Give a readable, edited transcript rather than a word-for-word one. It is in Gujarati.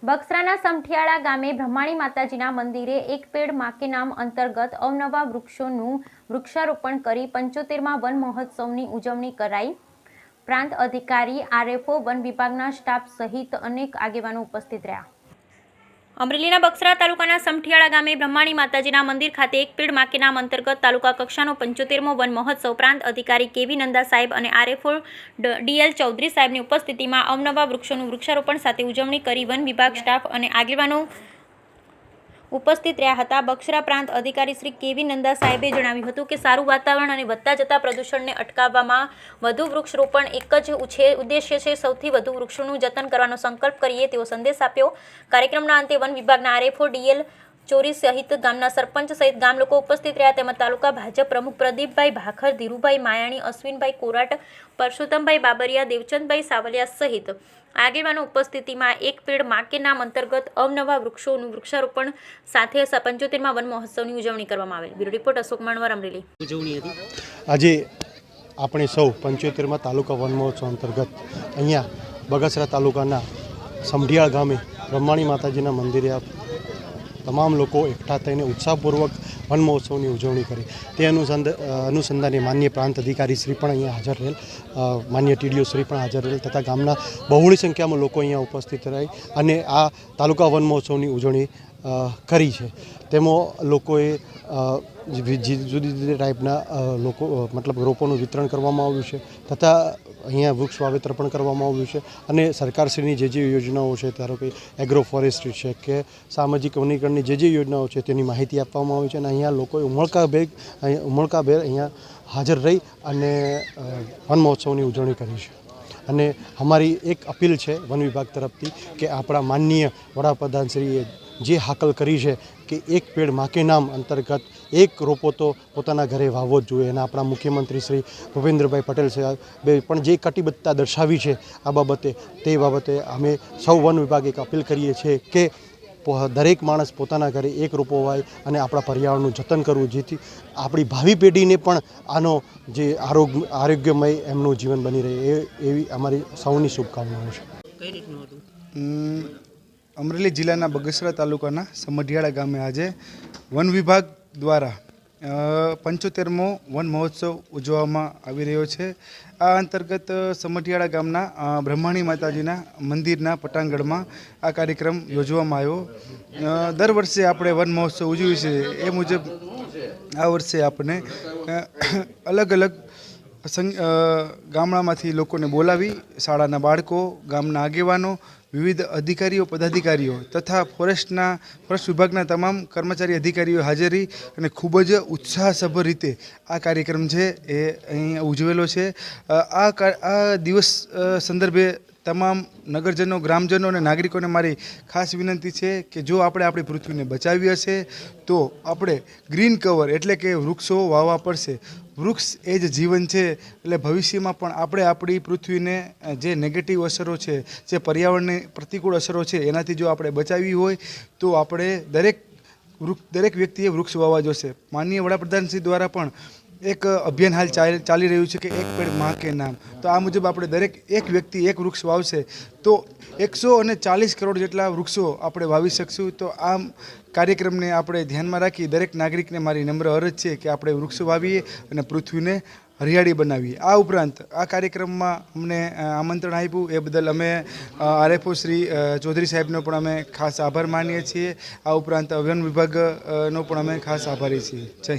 બગસરાના સમઠિયાળા ગામે બ્રહ્માણી માતાજીના મંદિરે એક પેડ માં કે નામ અંતર્ગત અવનવા વૃક્ષોનું વૃક્ષારોપણ કરી 75મા વન મહોત્સવની ઉજવણી કરાઈ। પ્રાંત અધિકારી આરએફઓ વન વિભાગના સ્ટાફ સહિત અનેક આગેવાનો ઉપસ્થિત રહ્યા। અમરેલીના બગસરા તાલુકાના સમઠિયાળા ગામે બ્રહ્માણી માતાજીના મંદિર ખાતે એક પેડ માં કે નામ અંતર્ગત તાલુકા કક્ષાનો 75મો વન મહોત્સવ પ્રાંત અધિકારી કેવી નંદા સાહેબ અને આરએફઓ ડીએલ ચૌધરી સાહેબની ઉપસ્થિતિમાં અવનવા વૃક્ષોનું વૃક્ષારોપણ સાથે ઉજવણી કરી વન વિભાગ સ્ટાફ અને આગેવાનો ઉપસ્થિત રહ્યા હતા। બગસરા પ્રાંત અધિકારી શ્રી કેવી નંદા સાહેબે જણાવ્યું હતું કે સારું વાતાવરણ અને વધતા જતા પ્રદૂષણને અટકાવવામાં વધુ વૃક્ષરોપણ એક જ ઉદ્દેશ્ય છે। સૌથી વધુ વૃક્ષોનું જતન કરવાનો સંકલ્પ કરીએ તેવો સંદેશ આપ્યો। કાર્યક્રમના અંતે વન વિભાગના આરએફઓ ડીએલ ચોરી સહિત ગામના સરપંચ સહિત ગામ લોકો ઉપસ્થિત રહ્યા। તેમજ તાલુકા ભાજપ પ્રમુખ પ્રદીપભાઈ ભાખર, ધીરુભાઈ માયાણી, અશ્વિનભાઈ કોરાટ, પરસોત્તમભાઈ બાબરિયા, દેવચંદભાઈ સાવલિયા સહિત આગેવાનો ઉપસ્થિતિમાં એક પેડ માં કે નામ અંતર્ગત અવનવા વૃક્ષોનું વૃક્ષારોપણ સાથે 75મા વન મહોત્સવની ઉજવણી કરવામાં આવેલ। Bureau report Ashok Manvar, Amreli. આજે આપણે સૌ 75મા તાલુકા વન મહોત્સવ અંતર્ગત અહીંયા બગસરા તાલુકાના સમઢિયાળ ગામે બ્રહ્માણી માતાજીના મંદિરે તમામ લોકો એકઠા થઈને ઉત્સાહપૂર્વક વન મહોત્સવની ઉજવણી કરી। તે અનુસંધાને માન્ય પ્રાંત અધિકારી શ્રી પણ અહીંયા હાજર રહેલ, માન્ય ટીડીઓ શ્રી પણ હાજર રહેલ તથા ગામના બહોળી સંખ્યામાં લોકો અહીંયા ઉપસ્થિત રહી અને આ તાલુકા વન મહોત્સવની ઉજવણી કરી છે। તેમાં લોકોએ જુદી જુદી ટાઈપના રોપોનું વિતરણ કરવામાં આવ્યું છે તથા અહીંયા વૃક્ષ વાવેતર પણ કરવામાં આવ્યું છે અને સરકારશ્રીની જે યોજનાઓ છે, ધારો કે એગ્રો ફોરેસ્ટ્રી છે કે સામાજિક વનીકરણની જે યોજનાઓ છે તેની માહિતી આપવામાં આવી છે અને અહીંયા લોકોએ ઉમળકાભેર અહીંયા હાજર રહી અને વન મહોત્સવની ઉજવણી કરી છે। અને અમારી એક અપીલ છે વન વિભાગ તરફથી કે આપણા માનનીય વડાપ્રધાનશ્રીએ જે હાકલ કરી છે કે એક પેડ માં કે નામ અંતર્ગત એક રોપો તો પોતાના ઘરે વાવવો જ જોઈએ અને આપણા મુખ્યમંત્રી શ્રી ભૂપેન્દ્રભાઈ પટેલ સાહેબે પણ જે કટિબદ્ધતા દર્શાવી છે આ બાબતે, તે બાબતે અમે સૌ વન વિભાગ એક અપીલ કરીએ છીએ કે દરેક માણસ પોતાના ઘરે એક રોપો વાય અને આપણા પર્યાવરણનું જતન કરવું, જેથી આપણી ભાવિ પેઢીને પણ આનો જે આરોગ્યમય એમનું જીવન બની રહે એવી અમારી સૌની શુભકામનાઓ છે। કઈ રીતનું હતું? અમરેલી જિલ્લાના બગસરા તાલુકાના સમઢિયાળા ગામે આજે વન વિભાગ દ્વારા 75મો વન મહોત્સવ ઉજવવામાં આવી રહ્યો છે। આ અંતર્ગત સમઢિયાળા ગામના બ્રહ્માણી માતાજીના મંદિરના પટાંગણમાં આ કાર્યક્રમ યોજવામાં આવ્યો। દર વર્ષે આપણે વન મહોત્સવ ઉજવીએ છીએ એ મુજબ આ વર્ષે આપણે અલગ અલગ ગામડામાંથી લોકોને બોલાવી શાળાના બાળકો, ગામના આગેવાનો, વિવિધ અધિકારીઓ, પદાધિકારીઓ તથા ફોરેસ્ટ વિભાગના તમામ કર્મચારી અધિકારીઓ હાજરી અને ખૂબ જ ઉત્સાહસભર રીતે આ કાર્યક્રમ છે એ અહીં ઉજવેલો છે। આ દિવસ સંદર્ભે તમામ નગરજનો, ગ્રામજનો અને નાગરિકોને મારી ખાસ વિનંતી છે કે જો આપણે આપણી પૃથ્વીને બચાવી હશે તો આપણે ગ્રીન કવર એટલે કે વૃક્ષો વાવવા પડશે। વૃક્ષ એ જ જીવન છે, એટલે ભવિષ્યમાં પણ આપણે આપણી પૃથ્વીને જે નેગેટિવ અસરો છે, જે પર્યાવરણની પ્રતિકૂળ અસરો છે એનાથી જો આપણે બચાવવી હોય તો આપણે દરેક વ્યક્તિએ વૃક્ષ વાવવા જોશે। માનનીય વડાપ્રધાનશ્રી દ્વારા પણ એક અભિયાન હાલ ચાલી રહ્યું છે કે એક પેડ માં કે નામ, તો આ મુજબ આપણે દરેક એક વ્યક્તિ એક વૃક્ષ વાવશે તો 140 કરોડ જેટલા વૃક્ષો આપણે વાવી શકશું। તો આ કાર્યક્રમને આપણે ધ્યાનમાં રાખી દરેક નાગરિકને મારી નમ્ર અરજ છે કે આપણે વૃક્ષો વાવીએ અને પૃથ્વીને હરિયાળી બનાવીએ। આ ઉપરાંત આ કાર્યક્રમમાં અમને આમંત્રણ આપ્યું એ બદલ અમે આરએફઓ શ્રી ચૌધરી સાહેબનો પણ અમે ખાસ આભાર માનીએ છીએ। આ ઉપરાંત વન વિભાગનો પણ અમે ખાસ આભારી છીએ। જય